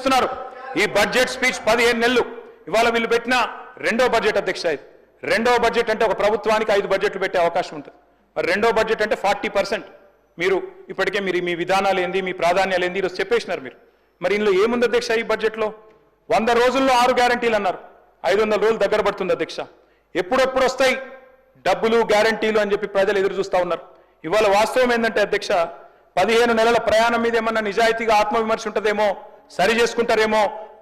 చూస్తున్నారు ఈ budget speech 15 నెలలు ఇవాళ వీళ్ళు పెట్టిన రెండో బడ్జెట్ అధ్యక్ష ఇది రెండో బడ్జెట్ అంటే ఒక ప్రభుత్వానికి 5 బడ్జెట్లు పెట్టే అవకాశం ఉంటుంది మరి రెండో బడ్జెట్ అంటే 40% మీరు ఇప్పటికే మీరు మీ విధానాలు ఏంది మీ ప్రాధాన్యాలు ఏంది ఈరోజు చెప్పేసినారు మీరు మరి ఇందులో ఏముంది అధ్యక్ష ఈ బడ్జెట్లో 100 రోజుల్లో 6 గ్యారంటీలు అన్నారు 500 రోజులు దగ్గర పడుతుంది అధ్యక్ష ఎప్పుడెప్పుడు వస్తాయి డబ్బులు గ్యారంటీలు అని చెప్పి ప్రజలు ఎదురు చూస్తూ ఉన్నారు ఇవాళ వాస్తవం ఏంటంటే అధ్యక్ష 15 నెలల ప్రయాణం మీద ఏమన్నా నిజాయితీగా ఆత్మవిమర్శ ఉంటుందేమో సరి చేసుకుంటారేమో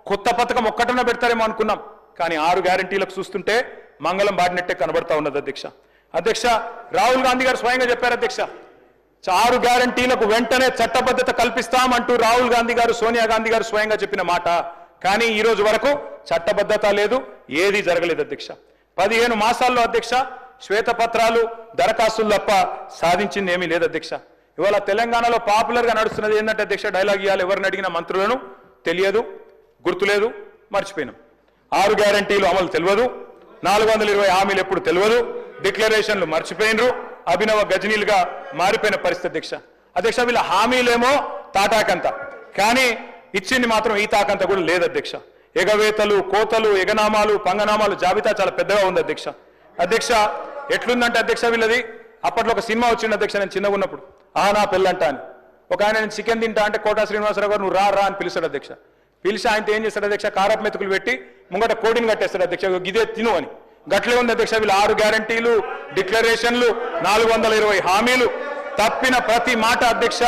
కొత్త పథకం ఒక్కటన పెడతారేమో అనుకున్నాం కానీ 6 గ్యారంటీలకు చూస్తుంటే మంగళం బాడినట్టే కనబడతా ఉన్నది అధ్యక్ష అధ్యక్ష రాహుల్ గాంధీ గారు స్వయంగా చెప్పారు అధ్యక్ష 6 గ్యారంటీలకు వెంటనే చట్టబద్ధత కల్పిస్తామంటూ రాహుల్ గాంధీ గారు సోనియా గాంధీ గారు స్వయంగా చెప్పిన మాట కానీ ఈ రోజు వరకు చట్టబద్ధత లేదు ఏది జరగలేదు అధ్యక్ష 15 మాసాల్లో అధ్యక్ష శ్వేతపత్రాలు దరఖాస్తులు తప్ప సాధించింది ఏమీ లేదు అధ్యక్ష ఇవాళ తెలంగాణలో పాపులర్ గా నడుస్తున్నది ఏంటంటే అధ్యక్ష డైలాగ్ ఇవ్వాలి ఎవరిని అడిగిన మంత్రులను తెలియదు గుర్తులేదు మర్చిపోయినాం 6 గ్యారంటీలు అమలు తెలియదు 420 హామీలు ఎప్పుడు తెలియదు డిక్లరేషన్లు మర్చిపోయినరు అభినవ గజనీలుగా మారిపోయిన పరిస్థితి అధ్యక్ష వీళ్ళ హామీలేమో తాటాకంత కానీ ఇచ్చింది మాత్రం ఈ తాకంత కూడా లేదు అధ్యక్ష ఎగవేతలు కోతలు ఎగనామాలు పంగనామాలు జాబితా చాలా పెద్దగా ఉంది అధ్యక్ష ఎట్లుందంటే అధ్యక్ష వీళ్ళది అప్పట్లో ఒక సినిమా వచ్చింది అధ్యక్ష నేను చిన్నగా ఉన్నప్పుడు ఆనా పెళ్ళంట అని ఒక ఆయన నేను చికెన్ తింటా అంటే కోటా శ్రీనివాసరావు గారు నువ్వు రా అని పిలుస్తాడు అధ్యక్ష పిలిచి ఆయనతో ఏం చేస్తాడు అధ్యక్ష కారపు మెతుకులు పెట్టి ముంగట కోడిని కట్టేస్తాడు అధ్యక్ష గిదే తిను అని గట్లే ఉంది అధ్యక్ష వీళ్ళు 6 గ్యారంటీలు డిక్లరేషన్లు 420 హామీలు తప్పిన ప్రతి మాట అధ్యక్ష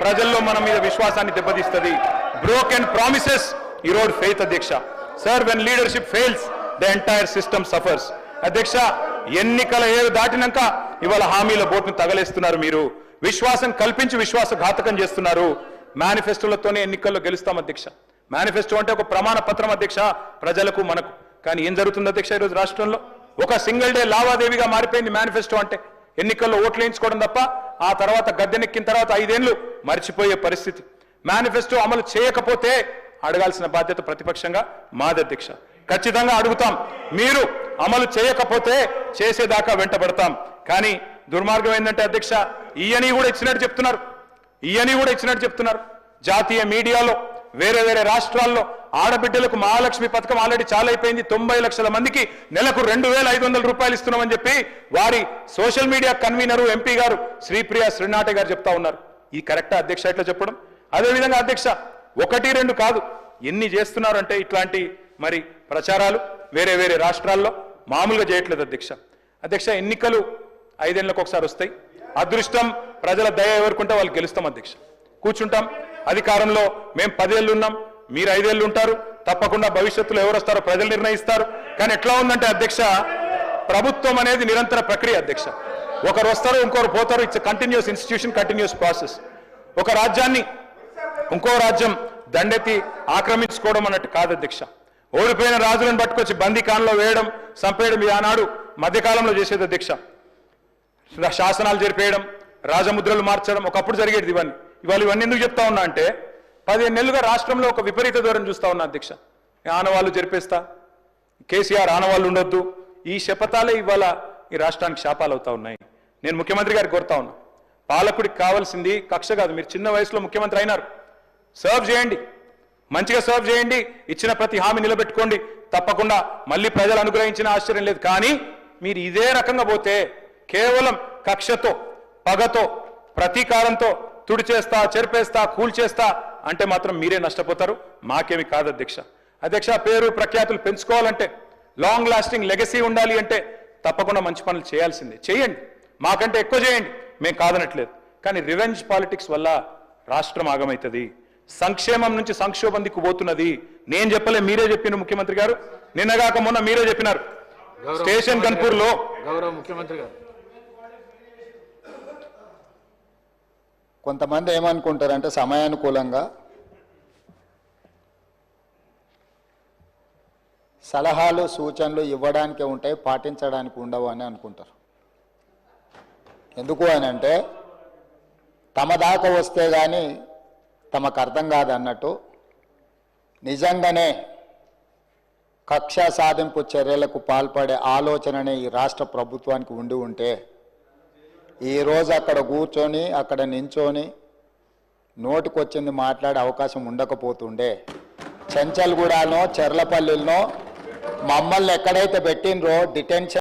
ప్రజల్లో మన మీద విశ్వాసాన్ని దెబ్బతీస్తుంది బ్రోకెన్ ప్రామిసెస్ ఈరోడ్ ఫెయిత్ అధ్యక్ష sir when leadership fails the entire system suffers అధ్యక్ష ఎన్నికల ఏరు దాటినాక ఇవాళ హామీల బోట్ను తగలేస్తున్నారు మీరు విశ్వాసం కల్పించి విశ్వాసఘాతకం చేస్తున్నారు మేనిఫెస్టోలతోనే ఎన్నికల్లో గెలుస్తాం అధ్యక్ష మేనిఫెస్టో అంటే ఒక ప్రమాణ పత్రం అధ్యక్ష ప్రజలకు మనకు కానీ ఏం జరుగుతుంది అధ్యక్ష ఈరోజు రాష్ట్రంలో ఒక సింగిల్ డే లావాదేవీగా మారిపోయింది మేనిఫెస్టో అంటే ఎన్నికల్లో ఓట్లు వేయించుకోవడం తప్ప ఆ తర్వాత గద్దెనెక్కిన తర్వాత 5 ఏళ్లు మర్చిపోయే పరిస్థితి మేనిఫెస్టో అమలు చేయకపోతే అడగాల్సిన బాధ్యత ప్రతిపక్షంగా మాది అధ్యక్ష ఖచ్చితంగా అడుగుతాం మీరు అమలు చేయకపోతే చేసేదాకా వెంటబడతాం కానీ దుర్మార్గం ఏంటంటే అధ్యక్ష ఈయని కూడా ఇచ్చినట్టు చెప్తున్నారు జాతీయ మీడియాలో వేరే రాష్ట్రాల్లో ఆడబిడ్డలకు మహాలక్ష్మి పథకం ఆల్రెడీ చాలా అయిపోయింది 90 లక్షల మందికి నెలకు 2500 రూపాయలు ఇస్తున్నామని చెప్పి వారి సోషల్ మీడియా కన్వీనరు ఎంపీ గారు శ్రీప్రియ శ్రీనాటే గారు చెప్తా ఉన్నారు ఈ కరెక్టా అధ్యక్ష ఇట్లా చెప్పడం అదేవిధంగా అధ్యక్ష 1-2 కాదు ఎన్ని చేస్తున్నారంటే ఇట్లాంటి మరి ప్రచారాలు వేరే రాష్ట్రాల్లో మామూలుగా చేయట్లేదు అధ్యక్ష ఎన్నికలు 5 ఏళ్లకు ఒకసారి వస్తాయి అదృష్టం ప్రజల దయ ఎవరుకుంటే వాళ్ళు గెలుస్తాం అధ్యక్ష కూర్చుంటాం అధికారంలో మేము 10 ఏళ్ళు ఉన్నాం మీరు 5 ఏళ్ళు ఉంటారు తప్పకుండా భవిష్యత్తులో ఎవరు వస్తారో ప్రజలు నిర్ణయిస్తారు కానీ ఎట్లా ఉందంటే అధ్యక్ష ప్రభుత్వం అనేది నిరంతర ప్రక్రియ అధ్యక్ష ఒకరు వస్తారు ఇంకొకరు పోతారు it's continuous institution continuous process ఒక రాజ్యాన్ని ఇంకో రాజ్యం దండెత్తి ఆక్రమించుకోవడం అన్నట్టు కాదు అధ్యక్ష ఓడిపోయిన రాజులను పట్టుకొచ్చి బందీఖాన్లో వేయడం చంపేయడం ఈ ఆనాడు మధ్యకాలంలో చేసేది అధ్యక్ష శాసనాలు జరిపేయడం రాజముద్రలు మార్చడం ఒకప్పుడు జరిగేది ఇవాళ ఇవన్నీ ఎందుకు చెప్తా ఉన్నా అంటే 15 నెలలుగా రాష్ట్రంలో ఒక విపరీత ధోరణి చూస్తా ఉన్నా అధ్యక్ష ఆనవాళ్ళు జరిపేస్తా కేసీఆర్ ఆనవాళ్ళు ఉండొద్దు ఈ శపథాలే ఇవాళ ఈ రాష్ట్రానికి శాపాలు అవుతా ఉన్నాయి నేను ముఖ్యమంత్రి గారికి కోరుతా ఉన్నా పాలకుడికి కావాల్సింది కక్ష కాదు మీరు చిన్న వయసులో ముఖ్యమంత్రి అయినారు సర్వ్ చేయండి మంచిగా సర్వ్ చేయండి ఇచ్చిన ప్రతి హామీ నిలబెట్టుకోండి తప్పకుండా మళ్ళీ ప్రజలు అనుగ్రహించిన ఆశ్చర్యం లేదు కానీ మీరు ఇదే రకంగా పోతే కేవలం కక్షతో పగతో ప్రతీకారంతో తుడిచేస్తా చెరిపేస్తా కూల్చేస్తా అంటే మాత్రం మీరే నష్టపోతారు మాకేమి కాదు అధ్యక్ష పేరు ప్రఖ్యాతులు పెంచుకోవాలంటే లాంగ్ లాస్టింగ్ లెగసీ ఉండాలి అంటే తప్పకుండా మంచి పనులు చేయాల్సిందే చేయండి మాకంటే ఎక్కువ చేయండి మేము కాదనట్లేదు కానీ రివెంజ్ పాలిటిక్స్ వల్ల రాష్ట్రం ఆగమవుతుంది సంక్షేమం నుంచి సంక్షోభం దిక్కు పోతున్నది నేను చెప్పలే మీరే చెప్పిన ముఖ్యమంత్రి గారు నిన్నగాక మొన్న మీరే చెప్పినారు స్టేషన్ గన్పూర్లో గౌరవ ముఖ్యమంత్రి గారు కొంతమంది ఏమనుకుంటారంటే సమయానుకూలంగా సలహాలు సూచనలు ఇవ్వడానికే ఉంటాయి పాటించడానికి ఉండవు అని అనుకుంటారు ఎందుకు అని అంటే తమ దాకా వస్తే కానీ తమకు అర్థం కాదన్నట్టు నిజంగానే కక్ష సాధింపు చర్యలకు పాల్పడే ఆలోచననే ఈ రాష్ట్ర ప్రభుత్వానికి ఉండి ఉంటే ఈరోజు అక్కడ కూర్చొని అక్కడ నించొని నోటికొచ్చింది మాట్లాడే అవకాశం ఉండకపోతుండే చెంచల్గూడనో చెర్లపల్లిలో మమ్మల్ని ఎక్కడైతే పెట్టినరో డిటెన్షన్